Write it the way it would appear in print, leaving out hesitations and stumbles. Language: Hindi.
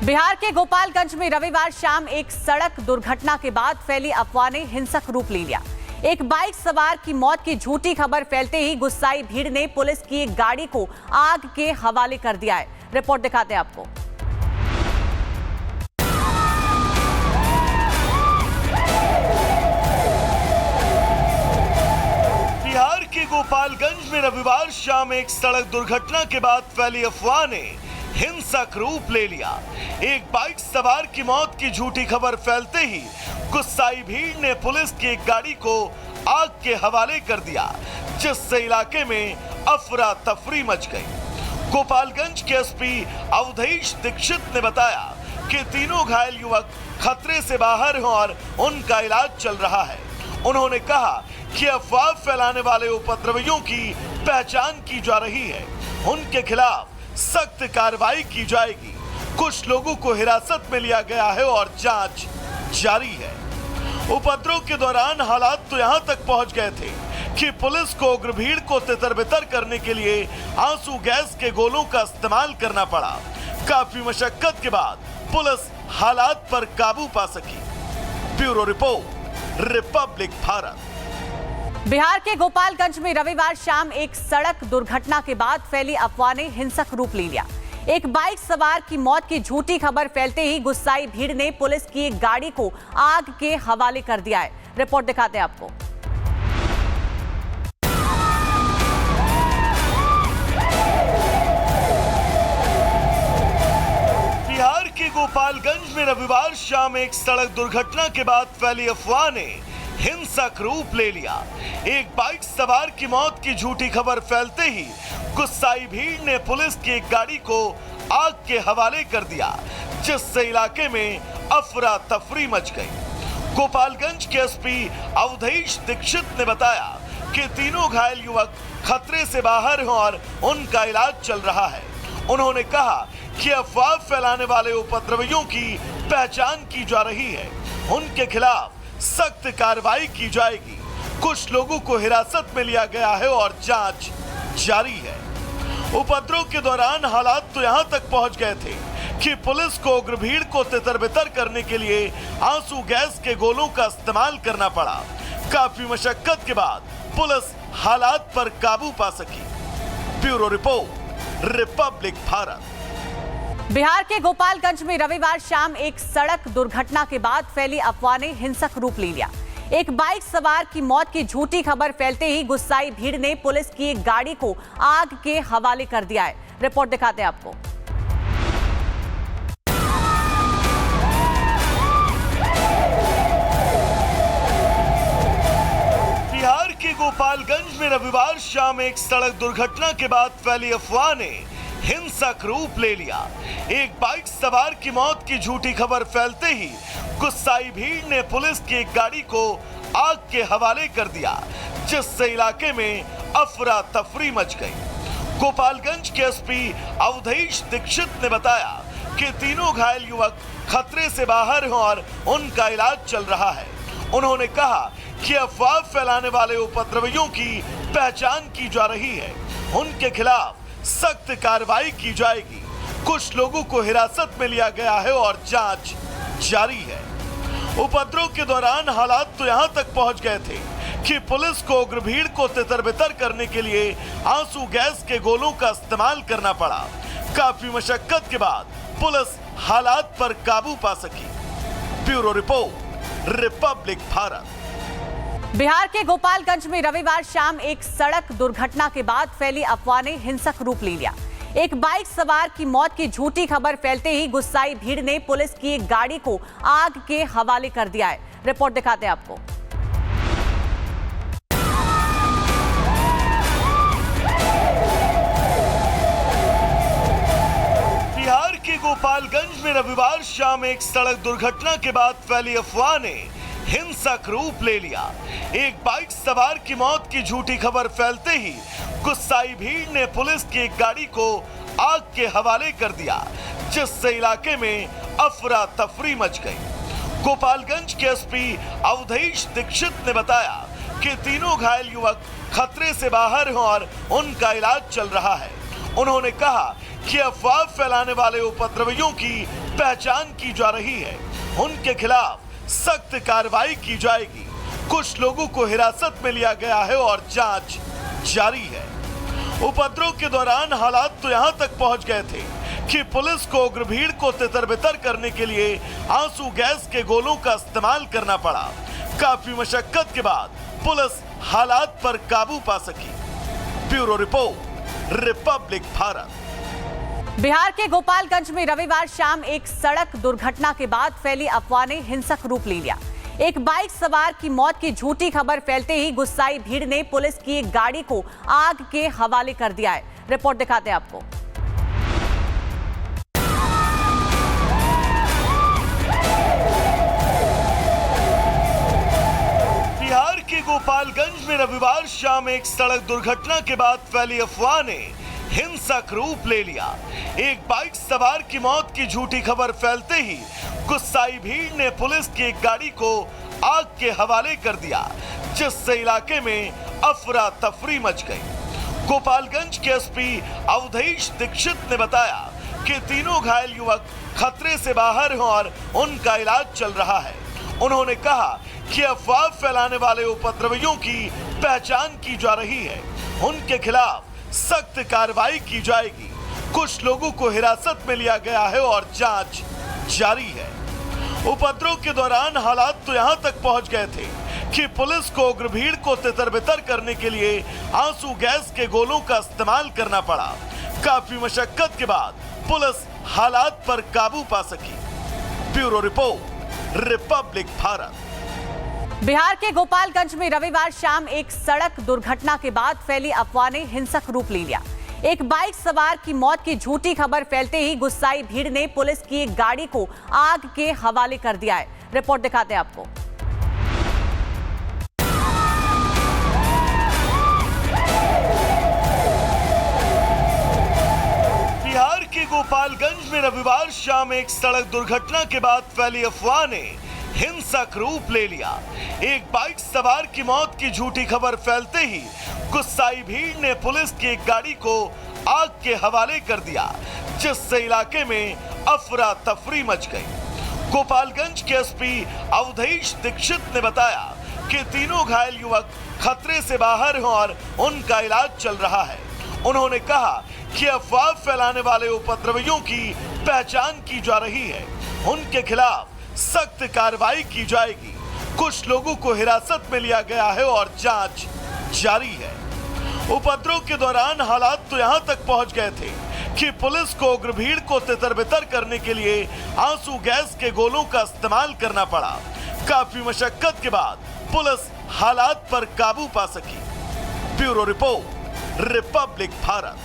बिहार के गोपालगंज में रविवार शाम एक सड़क दुर्घटना के बाद फैली अफवाह ने हिंसक रूप ले लिया। एक बाइक सवार की मौत की झूठी खबर फैलते ही गुस्साई भीड़ ने पुलिस की एक गाड़ी को आग के हवाले कर दिया है। रिपोर्ट दिखाते हैं आपको। बिहार के गोपालगंज में रविवार शाम एक सड़क दुर्घटना के बाद फैली अफवाह ने हिंसक रूप ले लिया। एक बाइक सवार की मौत की झूठी खबर फैलते ही गुस्साई भीड़ ने पुलिस की एक गाड़ी को आग के हवाले कर दिया, जिससे इलाके में अफरा तफरी मच गई। गोपालगंज के एसपी अवधेश दीक्षित ने बताया कि तीनों घायल युवक खतरे से बाहर हैं और उनका इलाज चल रहा है। उन्होंने कहा कि अफवाह फैलाने वाले उपद्रवियों की पहचान की जा रही है, उनके खिलाफ सख्त कार्रवाई की जाएगी। कुछ लोगों को हिरासत में लिया गया है और जांच जारी है। उपद्रव के दौरान हालात तो यहां तक पहुंच गए थे कि पुलिस को उग्र भीड़ को तितर-बितर करने के लिए आंसू गैस के गोलों का इस्तेमाल करना पड़ा। काफी मशक्कत के बाद पुलिस हालात पर काबू पा सकी। Bureau report, Republic Bharat. Bihar के गोपालगंज में रविवार शाम एक सड़क दुर्घटना के बाद फैली अफवाह ने हिंसक रूप ले लिया। एक बाइक सवार की मौत की झूठी खबर फैलते ही गुस्साई भीड़ ने पुलिस की एक गाड़ी को आग के हवाले कर दिया है। रिपोर्ट दिखाते हैं आपको। बिहार के गोपालगंज में रविवार शाम एक सड़क दुर्घटना के बाद फैली अफवाह ने हिंसक रूप ले लिया। एक बाइक सवार की मौत की झूठी खबर फैलते ही गुस्साई भीड़ ने पुलिस की एक गाड़ी को आग के हवाले कर दिया, जिससे इलाके में अफरा तफरी मच गई। गोपालगंज के एसपी अवधेश दीक्षित ने बताया कि तीनों घायल युवक खतरे से बाहर हैं और उनका इलाज चल रहा है। उन्होंने कहा कि अफवाह फैलाने वाले उपद्रवियों की पहचान की जा रही है, उनके खिलाफ सख्त कार्रवाई की जाएगी। कुछ लोगों को हिरासत में लिया गया है और जांच जारी है। उपद्रव के दौरान हालात तो यहां तक पहुंच गए थे कि पुलिस को उग्र भीड़ को तितर-बितर करने के लिए आंसू गैस के गोलों का इस्तेमाल करना पड़ा। काफी मशक्कत के बाद पुलिस हालात पर काबू पा सकी। Bureau report, Republic Bharat. Bihar के गोपालगंज में रविवार शाम एक सड़क दुर्घटना के बाद फैली अफवाह ने हिंसक रूप ले लिया। एक बाइक सवार की मौत की झूठी खबर फैलते ही गुस्साई भीड़ ने पुलिस की एक गाड़ी को आग के हवाले कर दिया है। रिपोर्ट दिखाते हैं आपको। बिहार के गोपालगंज में रविवार शाम एक सड़क दुर्घटना के बाद फैली अफवाह ने हिंसक रूप ले लिया। एक बाइक सवार की मौत की झूठी खबर फैलते ही गुस्साई भीड़ ने पुलिस की एक गाड़ी को आग के हवाले कर दिया, जिससे इलाके में अफरा तफरी मच गई। गोपालगंज के एसपी अवधेश दीक्षित ने बताया कि तीनों घायल युवक खतरे से बाहर हैं और उनका इलाज चल रहा है। उन्होंने कहा कि अफवाह फैलाने वाले उपद्रवियों की पहचान की जा रही है, उनके खिलाफ सख्त कार्रवाई की जाएगी। कुछ लोगों को हिरासत में लिया गया है और जांच जारी है। उपद्रव के दौरान हालात तो यहां तक पहुंच गए थे कि पुलिस को उग्र भीड़ को तितर-बितर करने के लिए आंसू गैस के गोलों का इस्तेमाल करना पड़ा। काफी मशक्कत के बाद पुलिस हालात पर काबू पा सकी। Bureau report, Republic Bharat. Bihar के गोपालगंज में रविवार शाम एक सड़क दुर्घटना के बाद फैली अफवाह ने हिंसक रूप ले लिया। एक बाइक सवार की मौत की झूठी खबर फैलते ही गुस्साई भीड़ ने पुलिस की एक गाड़ी को आग के हवाले कर दिया है। रिपोर्ट दिखाते हैं आपको। बिहार के गोपालगंज में रविवार शाम एक सड़क दुर्घटना के बाद फैली अफवाह ने हिंसक रूप ले लिया। एक बाइक सवार की मौत की झूठी खबर फैलते ही गुस्साई भीड़ ने पुलिस की एक गाड़ी को आग के हवाले कर दिया, जिससे इलाके में अफरा तफरी मच गई। गोपालगंज के एसपी अवधेश दीक्षित ने बताया कि तीनों घायल युवक खतरे से बाहर हैं और उनका इलाज चल रहा है। उन्होंने कहा कि अफवाह फैलाने वाले उपद्रवियों की पहचान की जा रही है, उनके खिलाफ सख्त कार्रवाई की जाएगी। कुछ लोगों को हिरासत में लिया गया है और जांच जारी है। उपद्रव के दौरान हालात तो यहां तक पहुंच गए थे कि पुलिस को उग्र भीड़ को तितर-बितर करने के लिए आंसू गैस के गोलों का इस्तेमाल करना पड़ा। काफी मशक्कत के बाद पुलिस हालात पर काबू पा सकी। Bureau report, Republic Bharat. Bihar के गोपालगंज में रविवार शाम एक सड़क दुर्घटना के बाद फैली अफवाह ने हिंसक रूप ले लिया। एक बाइक सवार की मौत की झूठी खबर फैलते ही गुस्साई भीड़ ने पुलिस की एक गाड़ी को आग के हवाले कर दिया है। रिपोर्ट दिखाते हैं आपको। बिहार के गोपालगंज में रविवार शाम एक सड़क दुर्घटना के बाद फैली अफवाह ने हिंसक रूप ले लिया। एक बाइक सवार की मौत की झूठी खबर फैलते ही गुस्साई भीड़ ने पुलिस की एक गाड़ी को आग के हवाले कर दिया, जिससे इलाके में अफरा तफरी मच गई। गोपालगंज के एसपी अवधेश दीक्षित ने बताया कि तीनों घायल युवक खतरे से बाहर हैं और उनका इलाज चल रहा है। उन्होंने कहा कि अफवाह फैलाने वाले उपद्रवियों की पहचान की जा रही है, उनके खिलाफ सख्त कार्रवाई की जाएगी। कुछ लोगों को हिरासत में लिया गया है और जांच जारी है। उपद्रव के दौरान हालात तो यहां तक पहुंच गए थे कि पुलिस को उग्र भीड़ को तितर-बितर करने के लिए आंसू गैस के गोलों का इस्तेमाल करना पड़ा। काफी मशक्कत के बाद पुलिस हालात पर काबू पा सकी। Bureau report, Republic Bharat. Bihar के गोपालगंज में रविवार शाम एक सड़क दुर्घटना के बाद फैली अफवाह ने हिंसक रूप ले लिया। एक बाइक सवार की मौत की झूठी खबर फैलते ही गुस्साई भीड़ ने पुलिस की एक गाड़ी को आग के हवाले कर दिया है। रिपोर्ट दिखाते हैं आपको। बिहार के गोपालगंज में रविवार शाम एक सड़क दुर्घटना के बाद फैली अफवाह ने हिंसक रूप ले लिया। एक बाइक सवार की मौत की झूठी खबर फैलते ही गुस्साई भीड़ ने पुलिस की एक गाड़ी को आग के हवाले कर दिया, जिससे इलाके में अफरा तफरी मच गई। गोपालगंज के एसपी अवधेश दीक्षित ने बताया कि तीनों घायल युवक खतरे से बाहर हैं और उनका इलाज चल रहा है। उन्होंने कहा कि अफवाह फैलाने वाले उपद्रवियों की पहचान की जा रही है, उनके खिलाफ सख्त कार्रवाई की जाएगी। कुछ लोगों को हिरासत में लिया गया है और जांच जारी है। उपद्रव के दौरान हालात तो यहां तक पहुंच गए थे कि पुलिस को उग्र भीड़ को तितर-बितर करने के लिए आंसू गैस के गोलों का इस्तेमाल करना पड़ा। काफी मशक्कत के बाद पुलिस हालात पर काबू पा सकी। Bureau report, Republic Bharat.